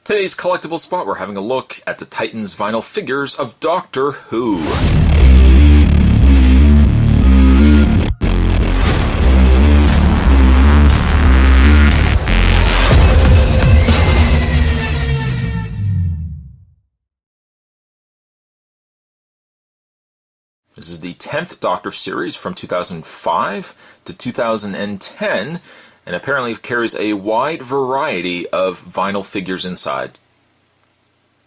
Today's Collectible Spot, we're having a look at the Titans vinyl figures of Doctor Who. This is the 10th Doctor series from 2005 to 2010, and apparently carries a wide variety of vinyl figures inside.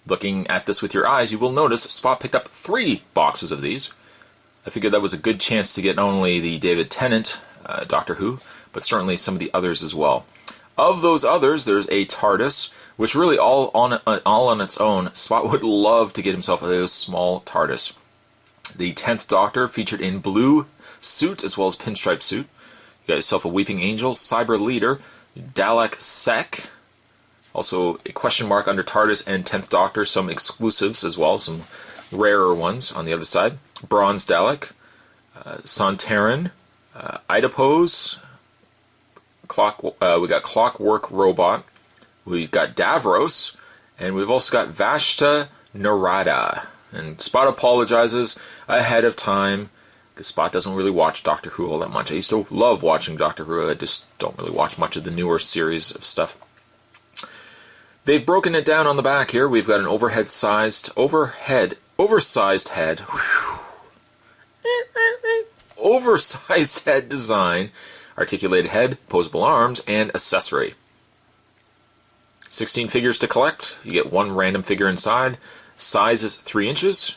Looking at this with your eyes, you will notice Spot picked up 3 boxes of these. I figured that was a good chance to get not only the David Tennant Doctor Who, but certainly some of the others as well. Of those others, there's a TARDIS, which really all on its own, Spot would love to get himself a small TARDIS. The 10th Doctor featured in blue suit as well as pinstripe suit. You got yourself a Weeping Angel, Cyber Leader, Dalek Sec, also a question mark under TARDIS and 10th Doctor, some exclusives as well, some rarer ones on the other side. Bronze Dalek, Sontaran, Oedipus, we got Clockwork Robot, we've got Davros, and we've also got Vashta Narada. And Spot apologizes ahead of time, because Spot doesn't really watch Doctor Who all that much. I used to love watching Doctor Who, I just don't really watch much of the newer series of stuff. They've broken it down on the back here. We've got an oversized head. Oversized head design, articulated head, posable arms, and accessory. 16 figures to collect. You get 1 random figure inside. Size is 3 inches.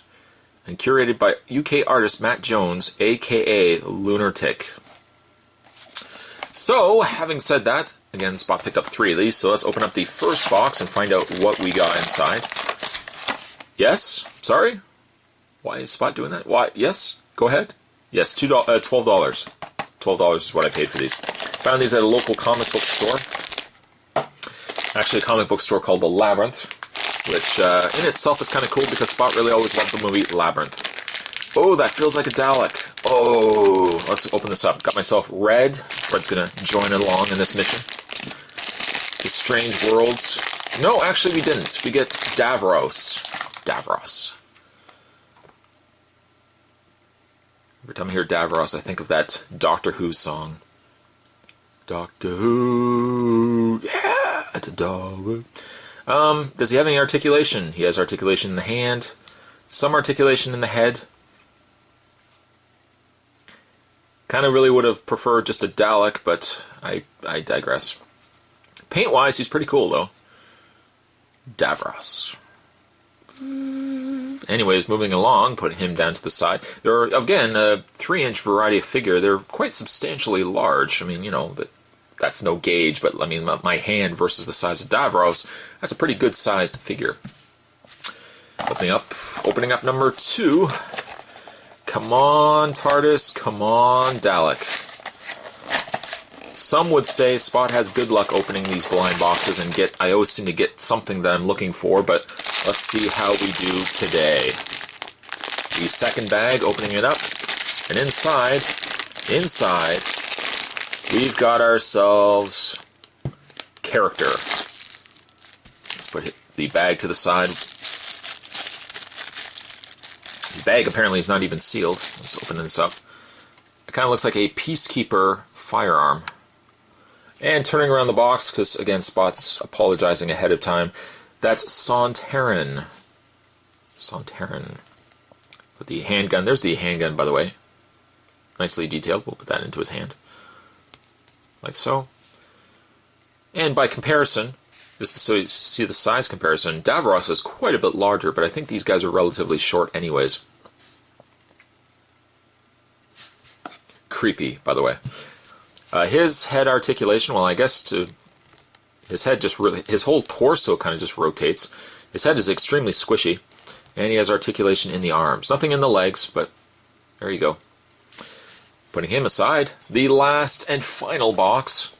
And curated by UK artist Matt Jones, aka Lunartic. So, having said that, again, Spot picked up 3 of these, so let's open up the first box and find out what we got inside. Yes? Sorry? Why is Spot doing that? Why? Yes? Go ahead. Yes, $12. $12 is what I paid for these. Found these at a local comic book store. Actually, a comic book store called The Labyrinth, which in itself is kind of cool because Spot really always loved the movie Labyrinth. Oh, that feels like a Dalek. Oh, let's open this up. Got myself Red. Red's going to join along in this mission. The Strange Worlds. No, actually we didn't. We get Davros. Davros. Every time I hear Davros, I think of that Doctor Who song. Doctor Who, yeah, the dog. Does he have any articulation? He has articulation in the hand, some articulation in the head. Kind of really would have preferred just a Dalek, but I digress. Paint-wise, he's pretty cool, though. Davros. Anyways, moving along, putting him down to the side. There are, again, a 3-inch variety of figure. They're quite substantially large. I mean, you know, that's no gauge, but I mean, my hand versus the size of Davros, that's a pretty good-sized figure. Opening up number 2. Come on, TARDIS. Come on, Dalek. Some would say Spot has good luck opening these blind boxes and I always seem to get something that I'm looking for, but let's see how we do today. The second bag, opening it up, and inside, we've got ourselves character. Let's put the bag to the side. The bag apparently is not even sealed. Let's open this up. It kind of looks like a Peacekeeper firearm. And turning around the box, because again, Spot's apologizing ahead of time, that's Sontaran. Sontaran. With the handgun. There's the handgun, by the way. Nicely detailed. We'll put that into his hand. Like so. And by comparison, just so you see the size comparison, Davros is quite a bit larger, but I think these guys are relatively short anyways. Creepy, by the way. His head articulation, well, I guess his head just really, his whole torso kind of just rotates. His head is extremely squishy, and he has articulation in the arms. Nothing in the legs, but there you go. Putting him aside, the last and final box.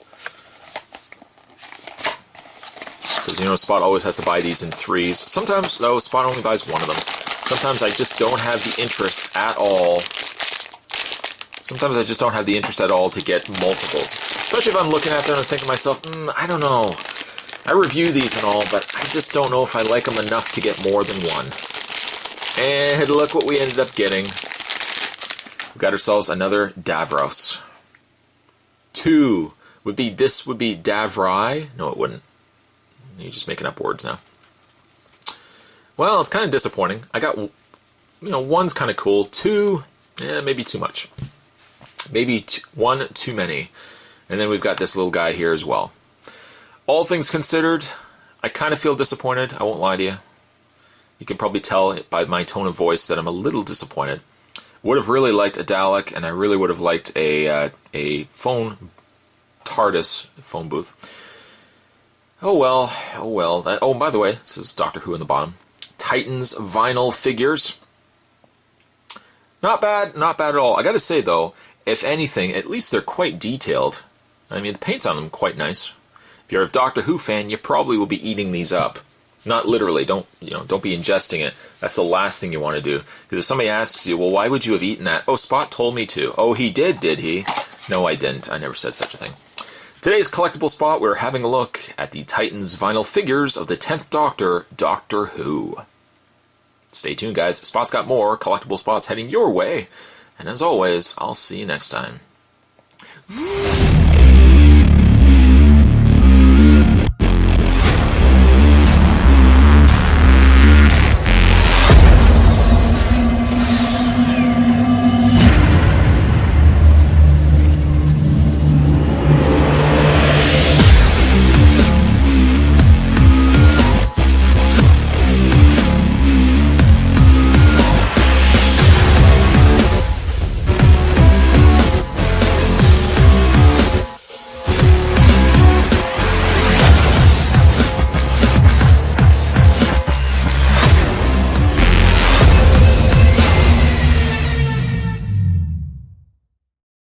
Because, you know, Spot always has to buy these in 3s. Sometimes, though, Spot only buys 1 of them. Sometimes I just don't have the interest at all. Sometimes I just don't have the interest at all to get multiples. Especially if I'm looking at them and thinking to myself, I don't know. I review these and all, but I just don't know if I like them enough to get more than one. And look what we ended up getting. We got ourselves another Davros. 2 would be, this would be Davrai. No, it wouldn't. You're just making up words now. Well, it's kind of disappointing. I got, 1's kind of cool. 2, maybe too much. Maybe 1 too many. And then we've got this little guy here as well. All things considered, I kind of feel disappointed. I won't lie to you. You can probably tell by my tone of voice that I'm a little disappointed. Would have really liked a Dalek, and I really would have liked a phone TARDIS phone booth. Oh well. Oh, by the way, this is Doctor Who in the bottom. Titans vinyl figures. Not bad at all. I gotta say though, if anything, at least they're quite detailed. I mean, the paint's on them quite nice. If you're a Doctor Who fan, you probably will be eating these up. Not literally. Don't be ingesting it. That's the last thing you want to do. Because if somebody asks you, well, why would you have eaten that? Oh, Spot told me to. Oh, he did he? No, I didn't. I never said such a thing. Today's Collectible Spot, we're having a look at the Titans vinyl figures of the 10th Doctor, Doctor Who. Stay tuned, guys. Spot's got more Collectible Spots heading your way. And as always, I'll see you next time.